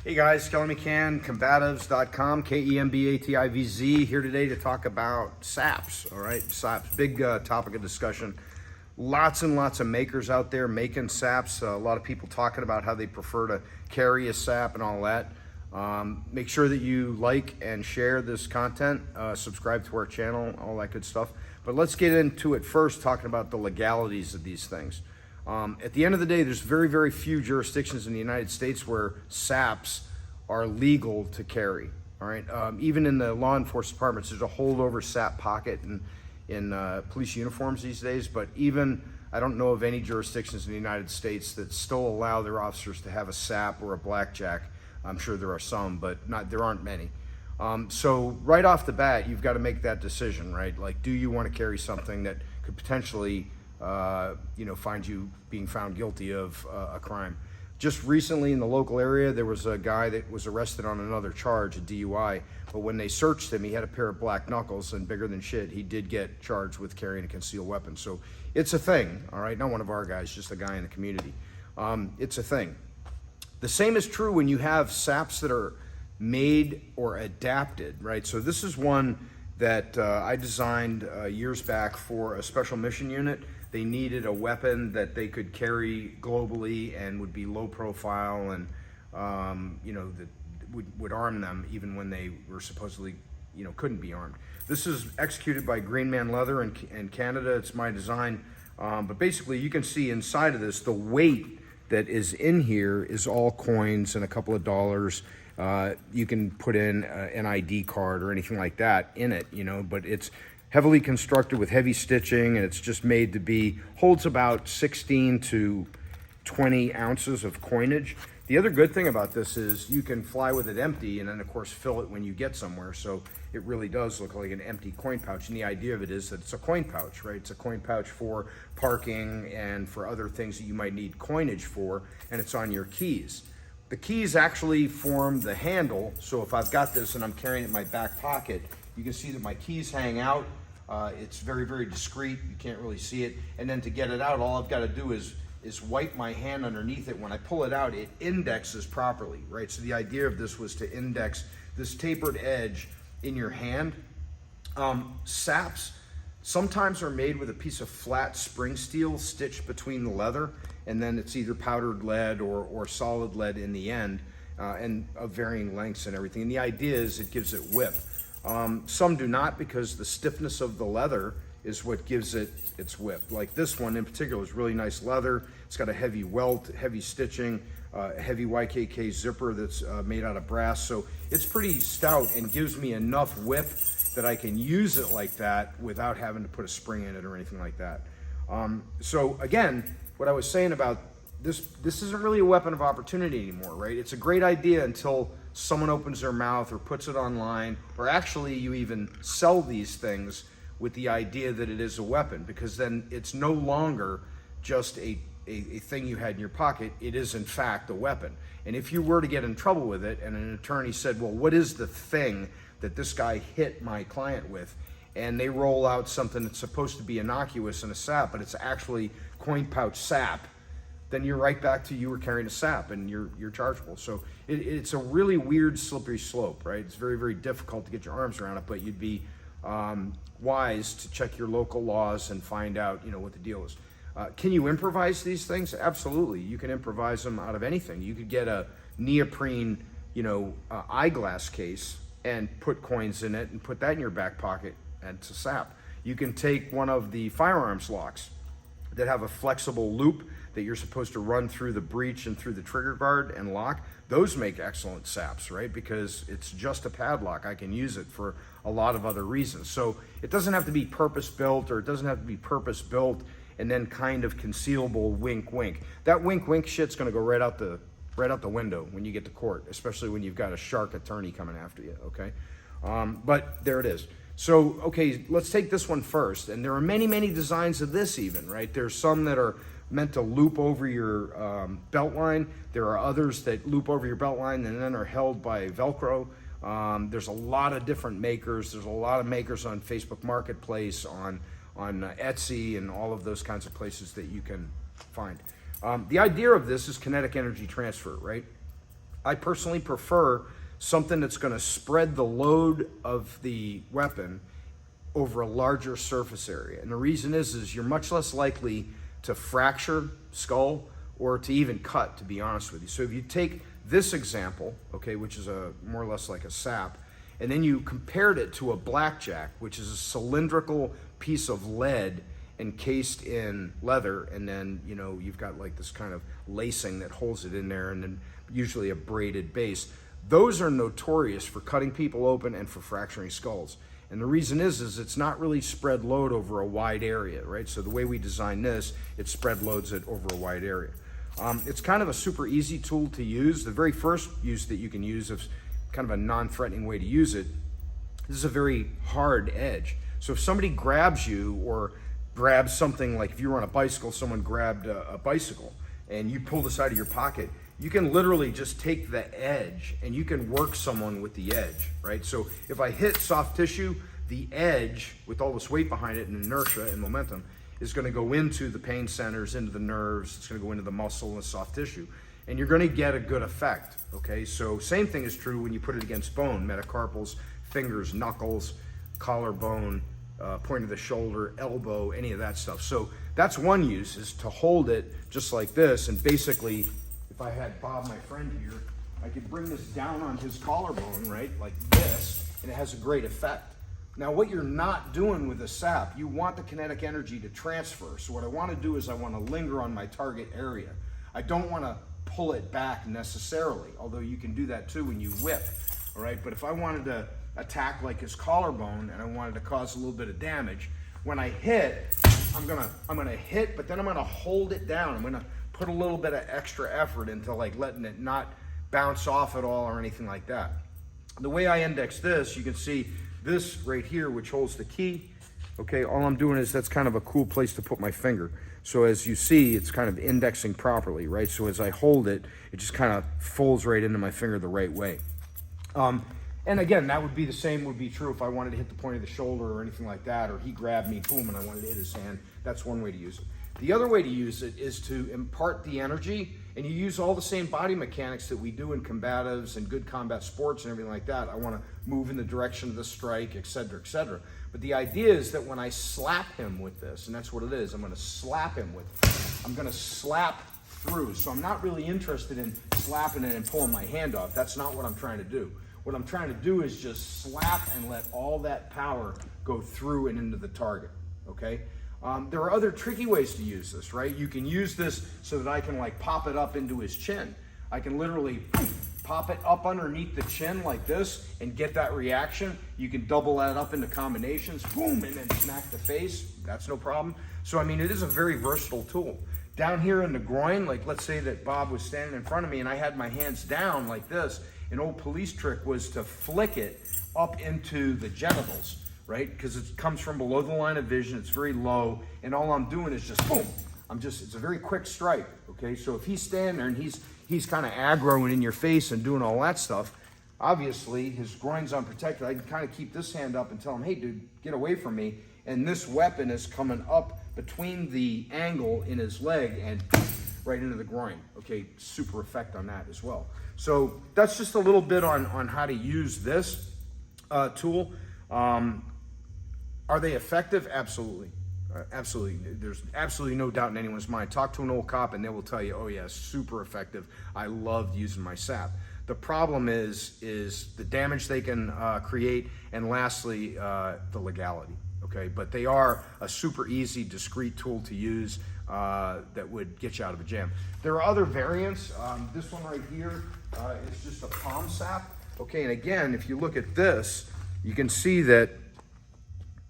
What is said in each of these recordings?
Hey guys, Kelly McCann, combatives.com, KEMBATIVZ, here today to talk about saps, all right? Saps, big topic of discussion. Lots and lots of makers out there making saps. A lot of people talking about how they prefer to carry a sap and all that. Make sure that you like and share this content, subscribe to our channel, all that good stuff. But let's get into it first, talking about the legalities of these things. At the end of the day, there's very, very few jurisdictions in the United States where saps are legal to carry. All right, even in the law enforcement departments, there's a holdover sap pocket in police uniforms these days. But even I don't know of any jurisdictions in the United States that still allow their officers to have a sap or a blackjack. I'm sure there are some, but there aren't many. So right off the bat, you've got to make that decision, right? Like, do you want to carry something that could potentially find you being found guilty of a crime? Just recently in the local area, there was a guy that was arrested on another charge, a DUI, but when they searched him, he had a pair of black knuckles, and bigger than shit, he did get charged with carrying a concealed weapon. So it's a thing, all right? Not one of our guys, just a guy in the community. It's a thing. The same is true when you have saps that are made or adapted, right? So this is one that I designed years back for a special mission unit. They needed a weapon that they could carry globally and would be low profile and, that would arm them even when they were supposedly, couldn't be armed. This is executed by Green Man Leather in Canada. It's my design. But basically you can see inside of this, the weight that is in here is all coins and a couple of dollars. You can put in an ID card or anything like that in it, but it's heavily constructed with heavy stitching, and it's just made to holds about 16 to 20 ounces of coinage. The other good thing about this is you can fly with it empty and then of course fill it when you get somewhere. So it really does look like an empty coin pouch. And the idea of it is that it's a coin pouch, right? It's a coin pouch for parking and for other things that you might need coinage for, and it's on your keys. The keys actually form the handle. So if I've got this and I'm carrying it in my back pocket, you can see that my keys hang out. It's very, very discreet. You can't really see it. And then to get it out, all I've got to do is wipe my hand underneath it. When I pull it out, it indexes properly, right? So the idea of this was to index this tapered edge in your hand. Saps sometimes are made with a piece of flat spring steel stitched between the leather, and then it's either powdered lead or solid lead in the end, and of varying lengths and everything. And the idea is it gives it whip. Some do not, because the stiffness of the leather is what gives it its whip. Like this one in particular is really nice leather. It's got a heavy welt, heavy stitching, heavy YKK zipper that's made out of brass. So it's pretty stout and gives me enough whip that I can use it like that without having to put a spring in it or anything like that. So again, what I was saying about this isn't really a weapon of opportunity anymore, right? It's a great idea until someone opens their mouth or puts it online, or actually you even sell these things with the idea that it is a weapon, because then it's no longer just a thing you had in your pocket. It is in fact a weapon. And if you were to get in trouble with it and an attorney said, well, what is the thing that this guy hit my client with? And they roll out something that's supposed to be innocuous in a sap, but it's actually coin pouch sap, then you're right back to you were carrying a sap and you're chargeable. So it's a really weird slippery slope, right? It's very, very difficult to get your arms around it, but you'd be wise to check your local laws and find out, what the deal is. Can you improvise these things? Absolutely. You can improvise them out of anything. You could get a neoprene, eyeglass case and put coins in it and put that in your back pocket, and it's a sap. You can take one of the firearms locks that have a flexible loop that you're supposed to run through the breech and through the trigger guard and lock. Those make excellent saps, right? Because it's just a padlock. I can use it for a lot of other reasons. So it doesn't have to be purpose built, or it doesn't have to be purpose built and then kind of concealable wink wink. That wink wink shit's gonna go right out the window when you get to court, especially when you've got a shark attorney coming after you, okay? But there it is. So, okay, let's take this one first. And there are many, many designs of this even, right? There's some that are meant to loop over your belt line. There are others that loop over your belt line and then are held by Velcro. There's a lot of different makers. There's a lot of makers on Facebook Marketplace, on Etsy, and all of those kinds of places that you can find. The idea of this is kinetic energy transfer, right? I personally prefer something that's going to spread the load of the weapon over a larger surface area. And the reason is you're much less likely to fracture skull or to even cut, to be honest with you. So if you take this example, okay, which is a more or less like a sap, and then you compared it to a blackjack, which is a cylindrical piece of lead encased in leather, and then, you know, you've got like this kind of lacing that holds it in there, and then usually a braided base. Those are notorious for cutting people open and for fracturing skulls. And the reason is it's not really spread load over a wide area, right? So the way we design this, it spread loads it over a wide area. It's kind of a super easy tool to use. The very first use that you can use is kind of a non-threatening way to use it. This is a very hard edge. So if somebody grabs you or grabs something, like if you were on a bicycle, someone grabbed a bicycle and you pull this out of your pocket, you can literally just take the edge and you can work someone with the edge, right? So if I hit soft tissue, the edge, with all this weight behind it and inertia and momentum, is going to go into the pain centers, into the nerves, it's going to go into the muscle and the soft tissue, and you're going to get a good effect, okay? So same thing is true when you put it against bone, metacarpals, fingers, knuckles, collarbone, point of the shoulder, elbow, any of that stuff. So that's one use, is to hold it just like this, and basically, if I had Bob, my friend here, I could bring this down on his collarbone, right, like this, and it has a great effect. Now, what you're not doing with a sap, you want the kinetic energy to transfer. So what I want to do is I want to linger on my target area. I don't want to pull it back necessarily, although you can do that too when you whip, all right? But if I wanted to attack like his collarbone and I wanted to cause a little bit of damage, when I hit, I'm gonna hit, but then I'm gonna hold it down. I'm gonna put a little bit of extra effort into like letting it not bounce off at all or anything like that. The way I index this, you can see this right here, which holds the key. Okay, all I'm doing is, that's kind of a cool place to put my finger. So as you see, it's kind of indexing properly, right? So as I hold it, it just kind of folds right into my finger the right way. And again, that would be the same, would be true if I wanted to hit the point of the shoulder or anything like that, or he grabbed me, boom, and I wanted to hit his hand. That's one way to use it. The other way to use it is to impart the energy, and you use all the same body mechanics that we do in combatives and good combat sports and everything like that. I want to move in the direction of the strike, et cetera, et cetera. But the idea is that when I slap him with this, and that's what it is, I'm going to slap him with it. I'm going to slap through. So I'm not really interested in slapping it and pulling my hand off. That's not what I'm trying to do. What I'm trying to do is just slap and let all that power go through and into the target, okay? There are other tricky ways to use this, right? You can use this so that I can like pop it up into his chin. I can literally pop it up underneath the chin like this and get that reaction. You can double that up into combinations, boom, and then smack the face. That's no problem. So, I mean, it is a very versatile tool. Down here in the groin, like let's say that Bob was standing in front of me and I had my hands down like this. An old police trick was to flick it up into the genitals, right? Because it comes from below the line of vision, it's very low, and all I'm doing is just boom. It's a very quick strike, okay? So if he's standing there and he's kind of aggroing in your face and doing all that stuff, obviously his groin's unprotected. I can kind of keep this hand up and tell him, hey dude, get away from me. And this weapon is coming up between the angle in his leg and right into the groin. Okay, super effect on that as well. So that's just a little bit on how to use this tool. Are they effective? Absolutely. Absolutely. There's absolutely no doubt in anyone's mind. Talk to an old cop and they will tell you, oh yeah, super effective. I loved using my sap. The problem is the damage they can create, and lastly, the legality. Okay, but they are a super easy, discreet tool to use that would get you out of a jam. There are other variants. This one right here is just a palm sap. Okay, and again, if you look at this, you can see that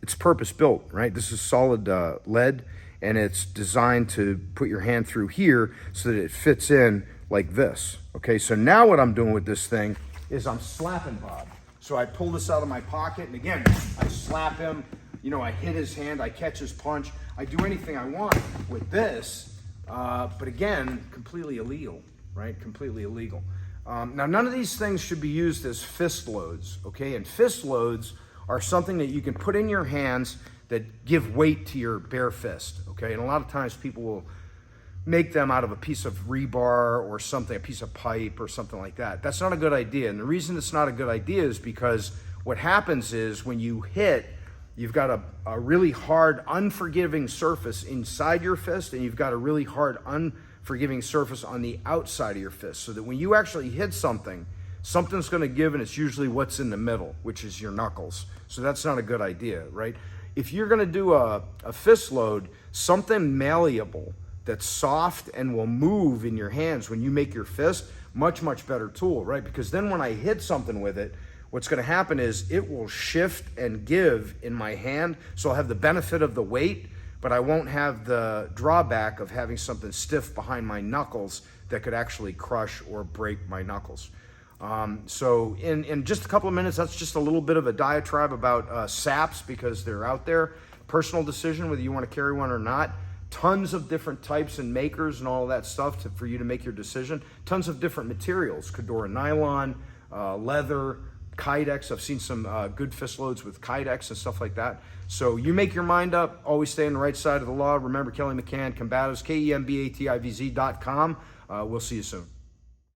it's purpose-built, right? This is solid lead, and it's designed to put your hand through here so that it fits in like this. Okay, so now what I'm doing with this thing is I'm slapping Bob. So I pull this out of my pocket, and again, I slap him. You know, I hit his hand, I catch his punch. I do anything I want with this, but again, completely illegal, right? Completely illegal. Now, none of these things should be used as fist loads, okay? And fist loads are something that you can put in your hands that give weight to your bare fist, okay? And a lot of times people make them out of a piece of rebar or something, a piece of pipe or something like that. That's not a good idea. And the reason it's not a good idea is because what happens is when you hit, you've got a really hard, unforgiving surface inside your fist, and you've got a really hard, unforgiving surface on the outside of your fist. So that when you actually hit something, something's going to give, and it's usually what's in the middle, which is your knuckles. So that's not a good idea, right? If you're going to do a fist load, something malleable that's soft and will move in your hands when you make your fist, much, much better tool, right? Because then when I hit something with it, what's going to happen is it will shift and give in my hand. So I'll have the benefit of the weight, but I won't have the drawback of having something stiff behind my knuckles that could actually crush or break my knuckles. So in just a couple of minutes, that's just a little bit of a diatribe about saps, because they're out there. Personal decision whether you want to carry one or not. Tons of different types and makers and all of that stuff for you to make your decision. Tons of different materials, Cadora nylon, leather, Kydex. I've seen some good Fistloads with Kydex and stuff like that. So you make your mind up. Always stay on the right side of the law. Remember, Kelly McCann, Combatives, KEMBATIVZ.com. We'll see you soon.